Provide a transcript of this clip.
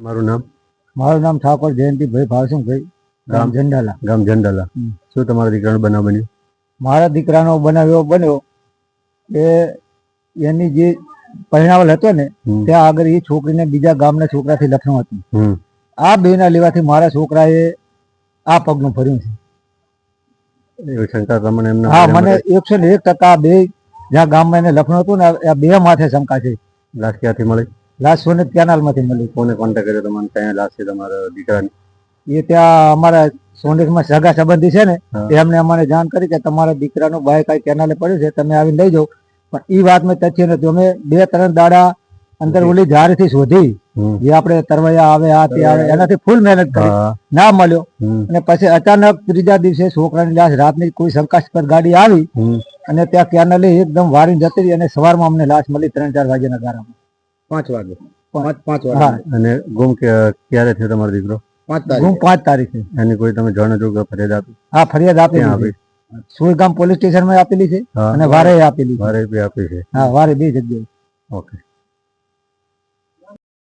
મારું નામ મારું નામ ઠાકોર જયંતિભાઈ ભાવસિંહભાઈ, ગામ જંડાલા. જંડાલા. શું તમારા દીકરાનો બનાવ બન્યો? મારા દીકરાનો બનાવ એવો બન્યો કે એની જે પહેણાવલ હતો ને ત્યાં આગળ એ છોકરીને બીજા ગામના છોકરાથી લખણું હતું. આ બેના લેવાથી મારા છોકરાએ આ પગનું ભર્યું છે. એવી શંકા તમને એમના? હા, મને 101% બે જ્યાં ગામમાં એને લખણું હતું ને આ બે માથે શંકા છે. લાશ ક્યાંથી મળી? લાશ સોનેત કેનાલમાંથી મળી. કોને કોન્ટેક્ટ કર્યો તમારે? ક્યાં લાશ છે તમારા દીકરાની? એ ત્યાં અમારા સોનેતમાં સગા સંબંધી છે ને એમને અમને જાણ કરી કે તમારા દીકરાનું બાઈક આ કેનાલે પડ્યું છે, તમે આવીને લઈ જાઓ. પણ એ વાત મેં તથ્ય નથી. અમે 2-3 દાડા અંદર ઓલી ઝાડથી શોધી, જે આપણે તરવૈયા આવે આ તે આવે એનાથી ફૂલ મહેનત કરી, ના મળ્યો. અને પછી અચાનક ત્રીજા દિવસે છોકરાની લાશ રાતની કોઈ શંકાસ્પદ ગાડી આવી અને ત્યાં કેનાલે એકદમ વારી જતી રહી અને સવારમાં અમને લાશ મળી 3-4 વાગ્યાના ગાળામાં. 5 વાગે. 5 વાગે. અને ગુમ ક્યારે થયો તમારો દીકરો? 5 તારીખે. એની કોઈ તમે જાણો કે ફરિયાદ આપી? હા, ફરિયાદ આપી. સુરગામ પોલીસ સ્ટેશનમાં આપેલી છે અને વારે આપેલી. વારે બી આપી છે? હા, વારે 2 જગ્યાએ. ઓકે.